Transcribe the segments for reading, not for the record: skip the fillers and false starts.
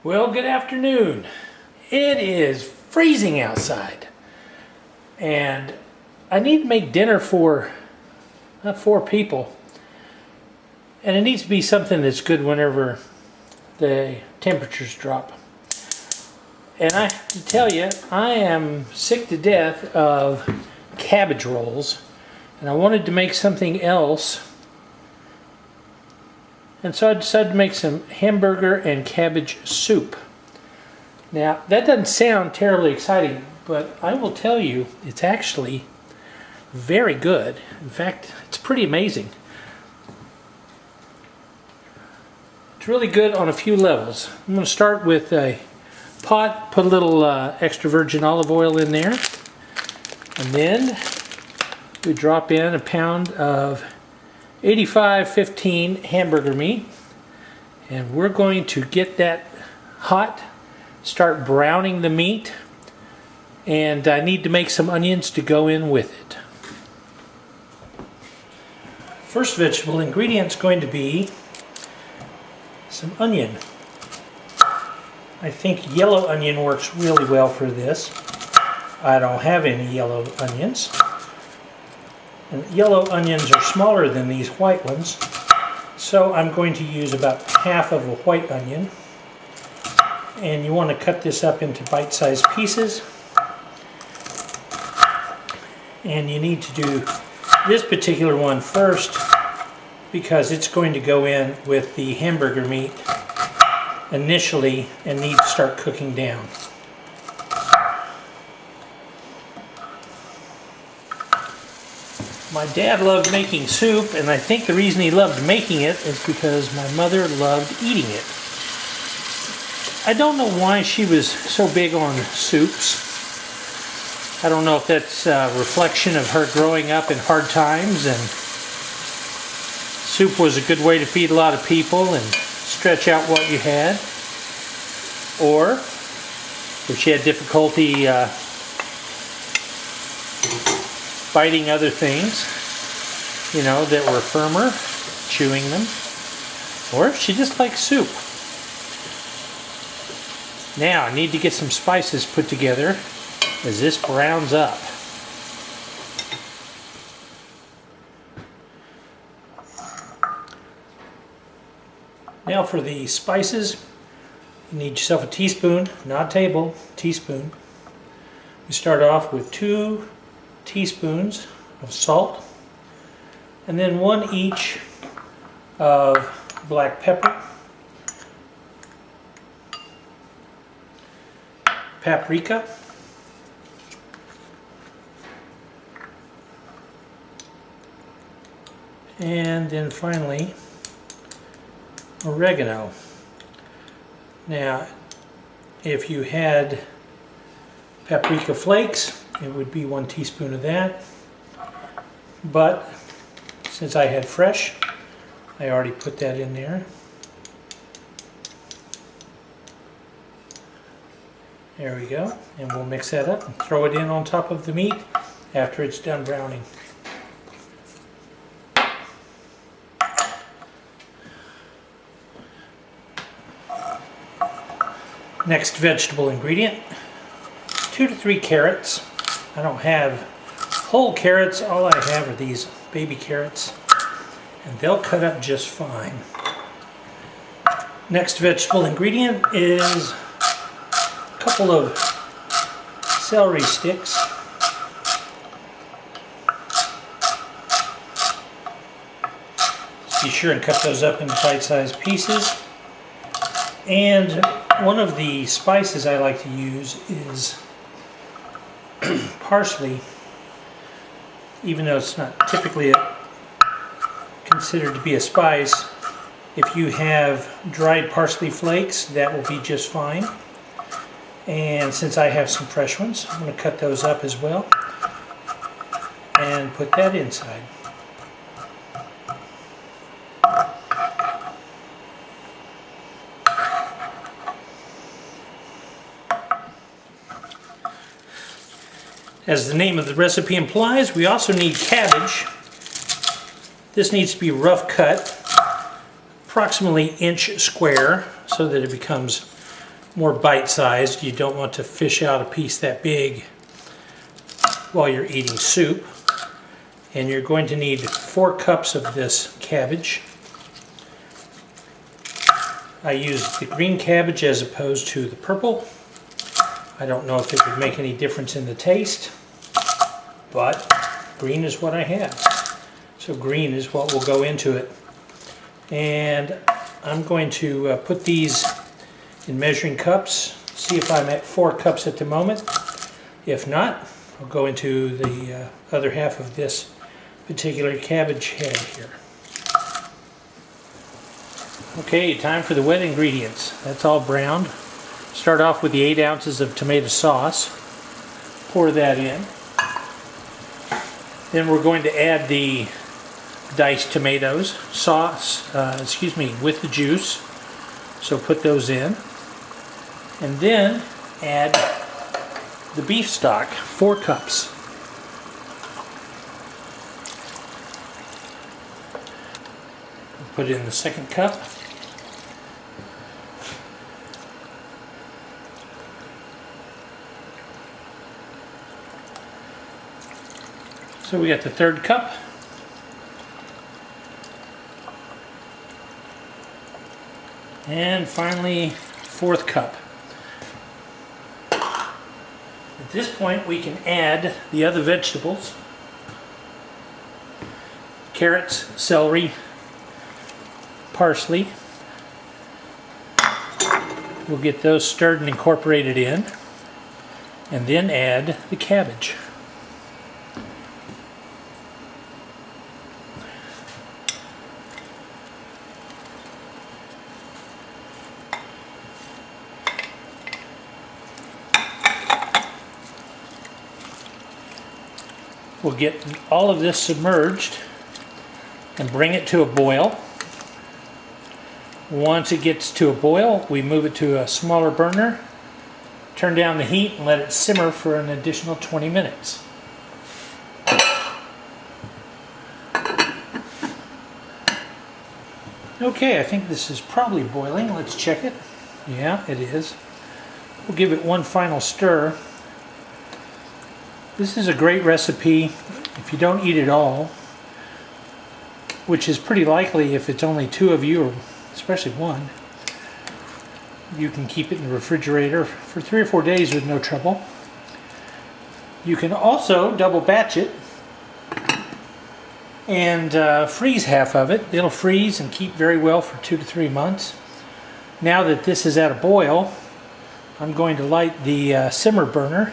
Well, good afternoon. It is freezing outside, and I need to make dinner for 4 people, and it needs to be something that's good whenever the temperatures drop. And I have to tell you, I am sick to death of cabbage rolls, and I wanted to make something else. And so I decided to make some hamburger and cabbage soup. Now, that doesn't sound terribly exciting, but I will tell you, it's actually very good. In fact, it's pretty amazing. It's really good on a few levels. I'm going to start with a pot, put a little extra virgin olive oil in there, and then we drop in a pound of 85/15 hamburger meat, and we're going to get that hot, start browning the meat, and I need to make some onions to go in with it. First vegetable ingredient is going to be some onion. I think yellow onion works really well for this. I don't have any yellow onions. And yellow onions are smaller than these white ones, so I'm going to use about half of a white onion. And you want to cut this up into bite-sized pieces. And you need to do this particular one first because it's going to go in with the hamburger meat initially and need to start cooking down. My dad loved making soup, and I think the reason he loved making it is because my mother loved eating it. I don't know why she was so big on soups. I don't know if that's a reflection of her growing up in hard times, and soup was a good way to feed a lot of people and stretch out what you had. Or if she had difficulty biting other things, you know, that were firmer, chewing them, or she just likes soup. Now I need to get some spices put together as this browns up. Now for the spices, you need yourself a teaspoon, not a table, teaspoon. You start off with 2 teaspoons of salt, and then 1 each of black pepper, paprika, and then finally oregano. Now, if you had paprika flakes, it would be 1 teaspoon of that, but since I had fresh, I already put that in there. There we go, and we'll mix that up and throw it in on top of the meat after it's done browning. Next vegetable ingredient, 2 to 3 carrots. I don't have whole carrots, all I have are these baby carrots, and they'll cut up just fine. Next vegetable ingredient is a couple of celery sticks. Be sure and cut those up into bite-sized pieces. And one of the spices I like to use is parsley, even though it's not typically considered to be a spice. If you have dried parsley flakes, that will be just fine. And since I have some fresh ones, I'm going to cut those up as well and put that inside. As the name of the recipe implies, we also need cabbage. This needs to be rough cut, approximately inch square, so that it becomes more bite-sized. You don't want to fish out a piece that big while you're eating soup. And you're going to need 4 cups of this cabbage. I used the green cabbage as opposed to the purple. I don't know if it would make any difference in the taste, but green is what I have. So green is what will go into it. And I'm going to put these in measuring cups, see if I'm at 4 cups at the moment. If not, I'll go into the other half of this particular cabbage head here. Okay, time for the wet ingredients. That's all browned. Start off with the 8 ounces of tomato sauce. Pour that in. Then we're going to add the diced tomatoes, with the juice. So put those in. And then add the beef stock, 4 cups. Put in the 2nd cup. So we got the 3rd cup. And finally, 4th cup. At this point, we can add the other vegetables. Carrots, celery, parsley. We'll get those stirred and incorporated in. And then add the cabbage. We'll get all of this submerged and bring it to a boil. Once it gets to a boil, we move it to a smaller burner, turn down the heat, and let it simmer for an additional 20 minutes. Okay, I think this is probably boiling. Let's check it. Yeah, it is. We'll give it one final stir. This is a great recipe if you don't eat it all, which is pretty likely if it's only 2 of you, or especially 1. You can keep it in the refrigerator for 3 or 4 days with no trouble. You can also double batch it and freeze half of it. It'll freeze and keep very well for 2 to 3 months. Now that this is at a boil, I'm going to light the simmer burner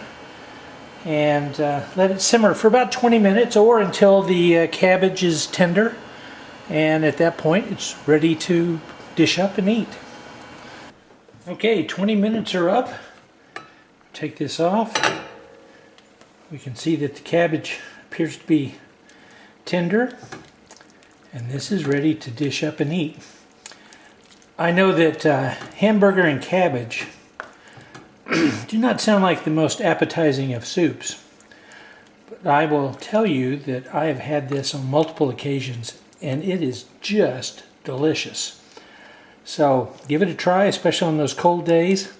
and let it simmer for about 20 minutes or until the cabbage is tender. And at that point, it's ready to dish up and eat. Okay, 20 minutes are up. Take this off. We can see that the cabbage appears to be tender. And this is ready to dish up and eat. I know that hamburger and cabbage do not sound like the most appetizing of soups. But I will tell you that I have had this on multiple occasions and it is just delicious. So give it a try, especially on those cold days.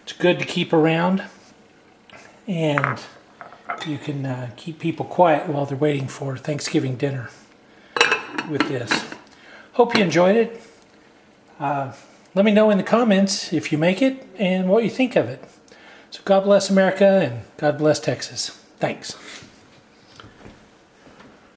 It's good to keep around, and you can keep people quiet while they're waiting for Thanksgiving dinner with this. Hope you enjoyed it. Let me know in the comments if you make it and what you think of it. So God bless America and God bless Texas. Thanks.